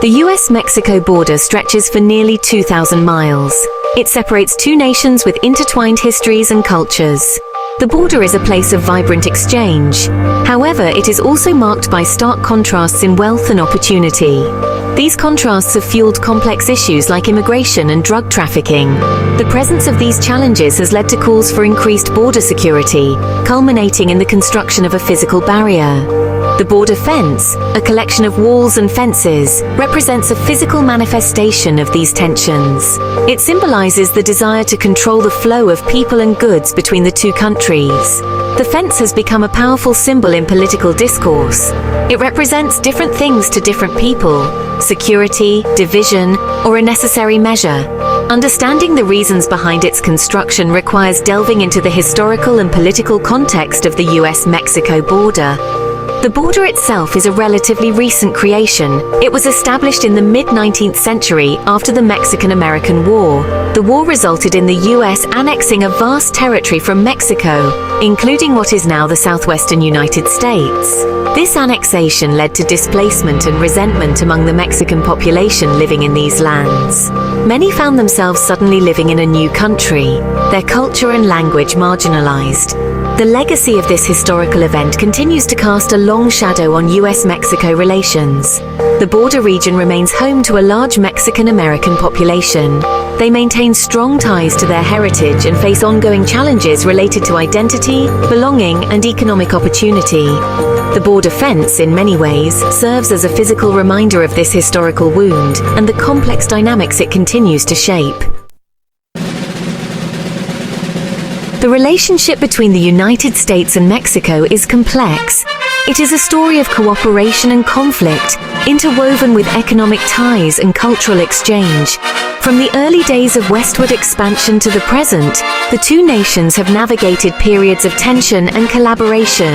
The US-Mexico border stretches for nearly 2,000 miles. It separates two nations with intertwined histories and cultures. The border is a place of vibrant exchange. However, it is also marked by stark contrasts in wealth and opportunity. These contrasts have fueled complex issues like immigration and drug trafficking. The presence of these challenges has led to calls for increased border security, culminating in the construction of a physical barrier. The border fence, a collection of walls and fences, represents a physical manifestation of these tensions. It symbolizes the desire to control the flow of people and goods between the two countries. The fence has become a powerful symbol in political discourse. It represents different things to different people: security, division, or a necessary measure. Understanding the reasons behind its construction requires delving into the historical and political context of the US-Mexico border. The border itself is a relatively recent creation. It was established in the mid-19th century after the Mexican-American War. The war resulted in the US annexing a vast territory from Mexico, including what is now the southwestern United States. This annexation led to displacement and resentment among the Mexican population living in these lands. Many found themselves suddenly living in a new country, their culture and language marginalized. The legacy of this historical event continues to cast a long shadow on US-Mexico relations. The border region remains home to a large Mexican-American population. They maintain strong ties to their heritage and face ongoing challenges related to identity, belonging, and economic opportunity. The border fence, in many ways, serves as a physical reminder of this historical wound and the complex dynamics it continues to shape. The relationship between the United States and Mexico is complex. It is a story of cooperation and conflict, interwoven with economic ties and cultural exchange. From the early days of westward expansion to the present, the two nations have navigated periods of tension and collaboration.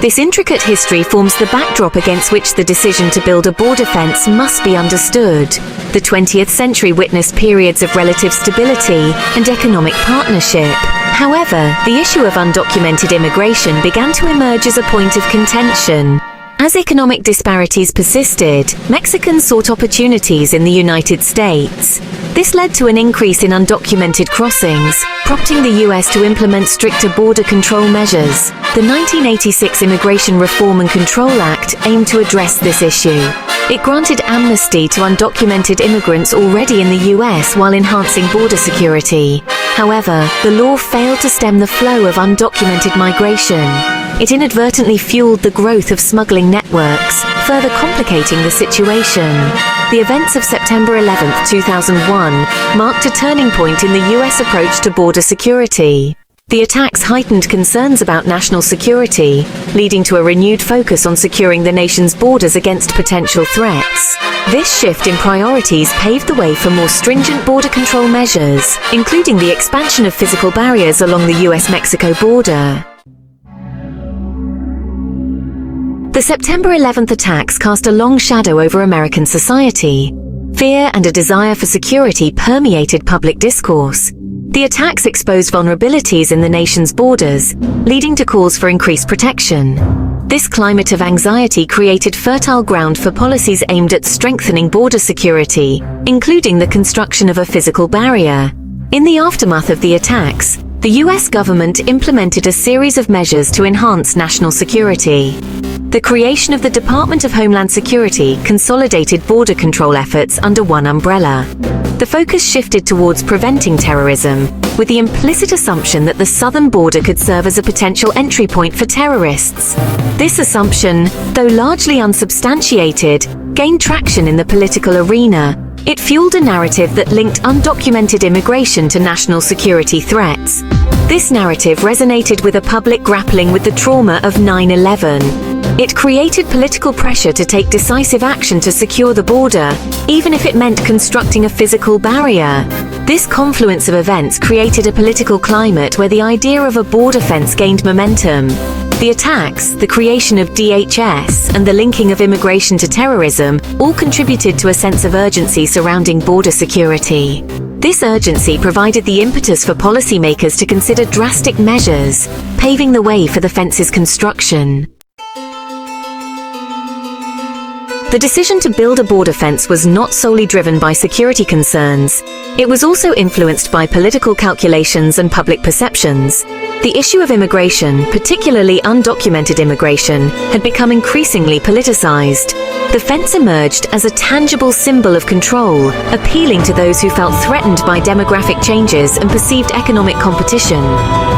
This intricate history forms the backdrop against which the decision to build a border fence must be understood. The 20th century witnessed periods of relative stability and economic partnership. However, the issue of undocumented immigration began to emerge as a point of contention. As economic disparities persisted, Mexicans sought opportunities in the United States. This led to an increase in undocumented crossings, prompting the US to implement stricter border control measures. The 1986 Immigration Reform and Control Act aimed to address this issue. It granted amnesty to undocumented immigrants already in the US while enhancing border security. However, the law failed to stem the flow of undocumented migration. It inadvertently fueled the growth of smuggling networks, further complicating the situation. The events of September 11, 2001, marked a turning point in the US approach to border security. The attacks heightened concerns about national security, leading to a renewed focus on securing the nation's borders against potential threats. This shift in priorities paved the way for more stringent border control measures, including the expansion of physical barriers along the US-Mexico border. The September 11th attacks cast a long shadow over American society. Fear and a desire for security permeated public discourse. The attacks exposed vulnerabilities in the nation's borders, leading to calls for increased protection. This climate of anxiety created fertile ground for policies aimed at strengthening border security, including the construction of a physical barrier. In the aftermath of the attacks, the US government implemented a series of measures to enhance national security. The creation of the Department of Homeland Security consolidated border control efforts under one umbrella. The focus shifted towards preventing terrorism, with the implicit assumption that the southern border could serve as a potential entry point for terrorists. This assumption, though largely unsubstantiated, gained traction in the political arena. It fueled a narrative that linked undocumented immigration to national security threats. This narrative resonated with a public grappling with the trauma of 9/11. It created political pressure to take decisive action to secure the border, even if it meant constructing a physical barrier. This confluence of events created a political climate where the idea of a border fence gained momentum. The attacks, the creation of DHS, and the linking of immigration to terrorism all contributed to a sense of urgency surrounding border security. This urgency provided the impetus for policymakers to consider drastic measures, paving the way for the fence's construction. The decision to build a border fence was not solely driven by security concerns. It was also influenced by political calculations and public perceptions. The issue of immigration, particularly undocumented immigration, had become increasingly politicized. The fence emerged as a tangible symbol of control, appealing to those who felt threatened by demographic changes and perceived economic competition.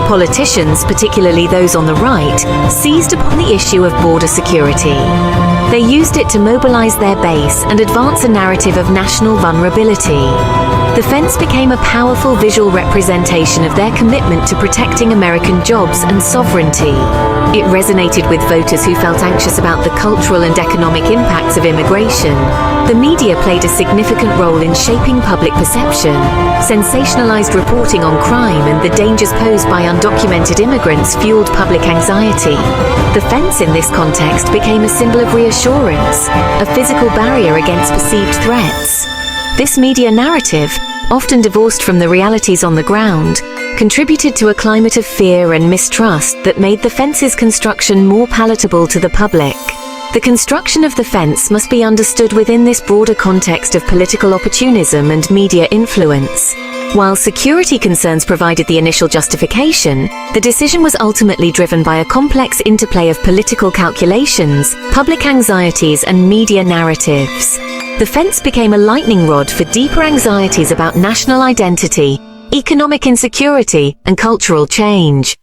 Politicians, particularly those on the right, seized upon the issue of border security. They used it to mobilize their base and advance a narrative of national vulnerability. The fence became a powerful visual representation of their commitment to protecting American jobs and sovereignty. It resonated with voters who felt anxious about the cultural and economic impacts of immigration. The media played a significant role in shaping public perception. Sensationalized reporting on crime and the dangers posed by undocumented immigrants fueled public anxiety. The fence in this context became a symbol of reassurance, a physical barrier against perceived threats. This media narrative, often divorced from the realities on the ground, contributed to a climate of fear and mistrust that made the fence's construction more palatable to the public. The construction of the fence must be understood within this broader context of political opportunism and media influence. While security concerns provided the initial justification, the decision was ultimately driven by a complex interplay of political calculations, public anxieties, and media narratives. The fence became a lightning rod for deeper anxieties about national identity, economic insecurity, and cultural change.